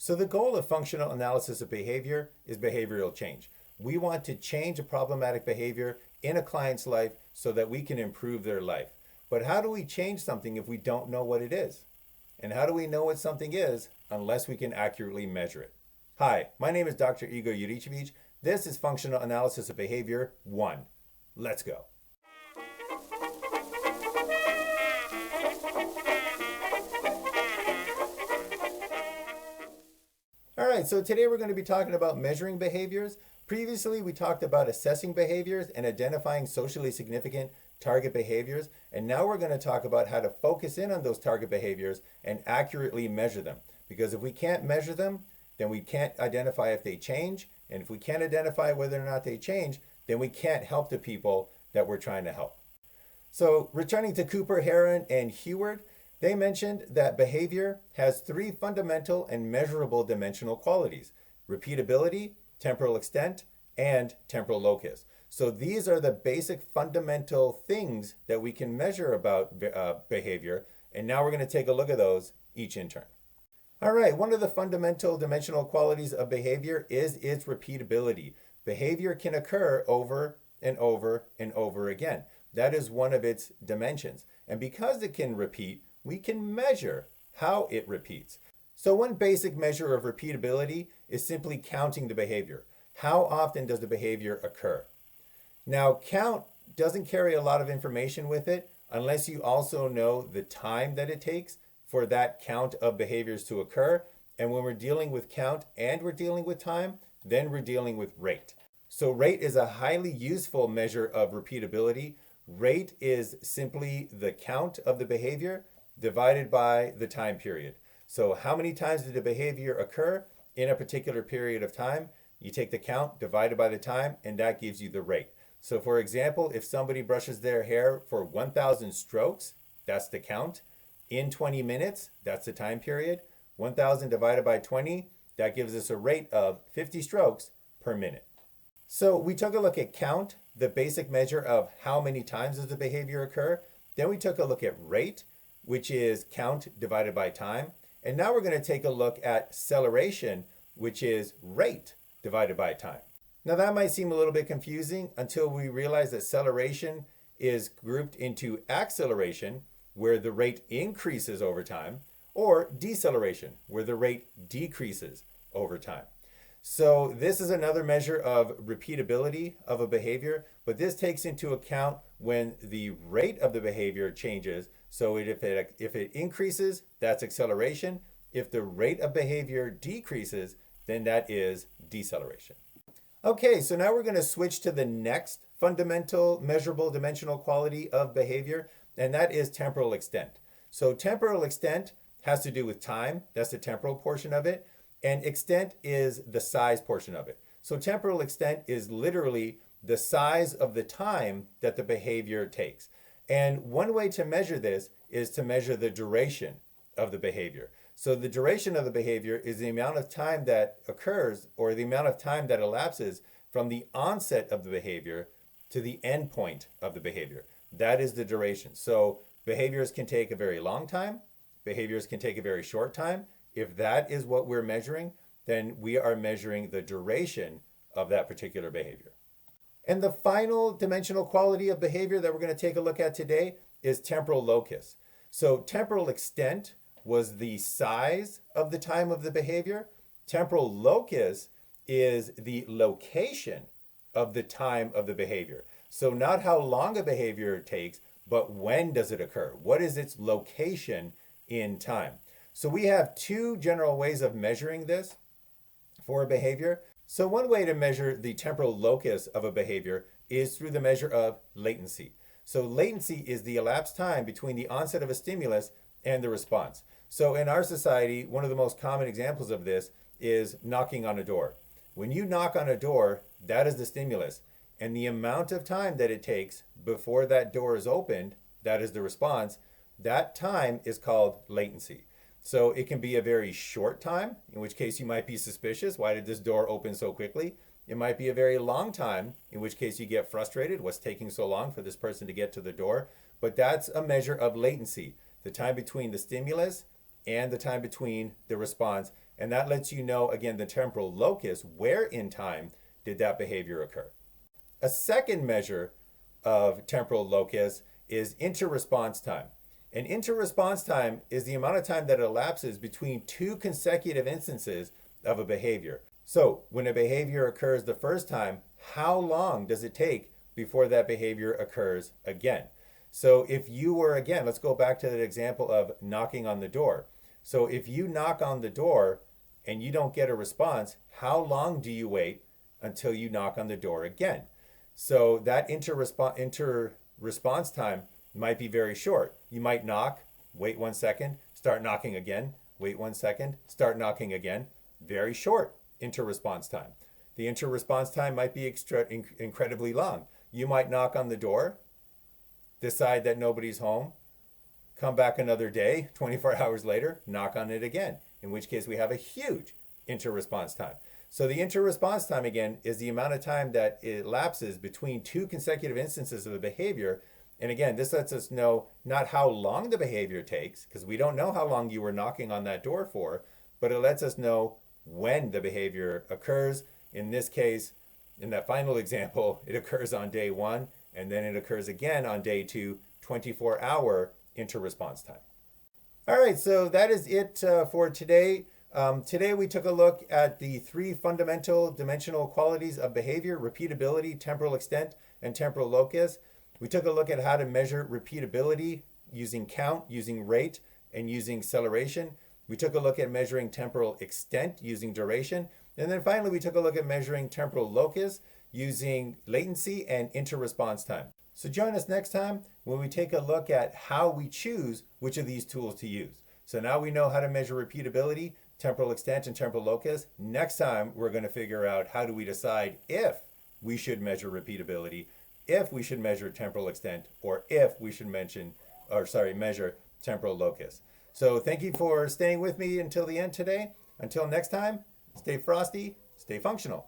So the goal of functional analysis of behavior is behavioral change. We want to change a problematic behavior in a client's life so that we can improve their life. But how do we change something if we don't know what it is? And how do we know what something is unless we can accurately measure it? Hi, my name is Dr. Igor Juricevic. This is Functional Analysis of Behavior 1. Let's go. All right, so today we're going to be talking about measuring behaviors. Previously, we talked about assessing behaviors and identifying socially significant target behaviors. And now we're going to talk about how to focus in on those target behaviors and accurately measure them. Because if we can't measure them, then we can't identify if they change. And if we can't identify whether or not they change, then we can't help the people that we're trying to help. So returning to Cooper, Heron, and Heward, they mentioned that behavior has three fundamental and measurable dimensional qualities: repeatability, temporal extent, and temporal locus. So these are the basic fundamental things that we can measure about behavior. And now we're going to take a look at those each in turn. All right, one of the fundamental dimensional qualities of behavior is its repeatability. Behavior can occur over and over and over again. That is one of its dimensions. And because it can repeat, we can measure how it repeats. So one basic measure of repeatability is simply counting the behavior. How often does the behavior occur? Now, count doesn't carry a lot of information with it unless you also know the time that it takes for that count of behaviors to occur. And when we're dealing with count and we're dealing with time, then we're dealing with rate. So rate is a highly useful measure of repeatability. Rate is simply the count of the behavior divided by the time period. So how many times did the behavior occur in a particular period of time? You take the count divided by the time, and that gives you the rate. So for example, if somebody brushes their hair for 1,000 strokes, that's the count. In 20 minutes, that's the time period. 1,000 divided by 20, that gives us a rate of 50 strokes per minute. So we took a look at count, the basic measure of how many times does the behavior occur. Then we took a look at rate, which is count divided by time. And now we're going to take a look at acceleration, which is rate divided by time. Now that might seem a little bit confusing until we realize that acceleration is grouped into acceleration, where the rate increases over time, or deceleration, where the rate decreases over time. So this is another measure of repeatability of a behavior, but this takes into account when the rate of the behavior changes. So if it increases, that's acceleration. If the rate of behavior decreases, then that is deceleration. Okay, so now we're going to switch to the next fundamental measurable dimensional quality of behavior, and that is temporal extent. So temporal extent has to do with time. That's the temporal portion of it. And extent is the size portion of it. So temporal extent is literally the size of the time that the behavior takes. And one way to measure this is to measure the duration of the behavior. So the duration of the behavior is the amount of time that occurs, or the amount of time that elapses from the onset of the behavior to the end point of the behavior. That is the duration. So behaviors can take a very long time. Behaviors can take a very short time. If that is what we're measuring, then we are measuring the duration of that particular behavior. And the final dimensional quality of behavior that we're going to take a look at today is temporal locus. So temporal extent was the size of the time of the behavior. Temporal locus is the location of the time of the behavior. So not how long a behavior takes, but when does it occur? What is its location in time? So we have two general ways of measuring this for a behavior. So one way to measure the temporal locus of a behavior is through the measure of latency. So latency is the elapsed time between the onset of a stimulus and the response. So in our society, one of the most common examples of this is knocking on a door. When you knock on a door, that is the stimulus. And the amount of time that it takes before that door is opened, that is the response, that time is called latency. So it can be a very short time, in which case you might be suspicious. Why did this door open so quickly? It might be a very long time, in which case you get frustrated. What's taking so long for this person to get to the door? But that's a measure of latency, the time between the stimulus and the time between the response. And that lets you know, again, the temporal locus, where in time did that behavior occur. A second measure of temporal locus is interresponse time. And interresponse time is the amount of time that elapses between two consecutive instances of a behavior. So when a behavior occurs the first time, how long does it take before that behavior occurs again? So if you were, again, let's go back to that example of knocking on the door. So if you knock on the door and you don't get a response, how long do you wait until you knock on the door again? So that interresponse time might be very short. You might knock, wait 1 second, start knocking again, wait 1 second, start knocking again. Very short interresponse time. The interresponse time might be incredibly long. You might knock on the door, decide that nobody's home, come back another day, 24 hours later, knock on it again, in which case we have a huge interresponse time. So the interresponse time, again, is the amount of time that it lapses between two consecutive instances of the behavior. And again, this lets us know not how long the behavior takes, because we don't know how long you were knocking on that door for, but it lets us know when the behavior occurs. In this case, in that final example, it occurs on day 1, and then it occurs again on day 2, 24-hour interresponse time. All right, so that is it for today. Today we took a look at the 3 fundamental dimensional qualities of behavior: repeatability, temporal extent, and temporal locus. We took a look at how to measure repeatability using count, using rate, and using acceleration. We took a look at measuring temporal extent using duration. And then finally, we took a look at measuring temporal locus using latency and interresponse time. So join us next time when we take a look at how we choose which of these tools to use. So now we know how to measure repeatability, temporal extent, and temporal locus. Next time, we're going to figure out how do we decide if we should measure repeatability, if we should measure temporal extent, or if we should measure temporal locus. So thank you for staying with me until the end today. Until next time, stay frosty, stay functional.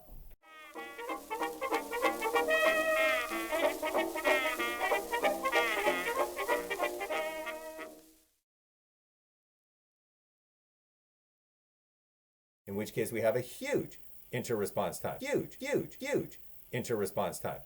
In which case we have a huge interresponse time. Huge interresponse time.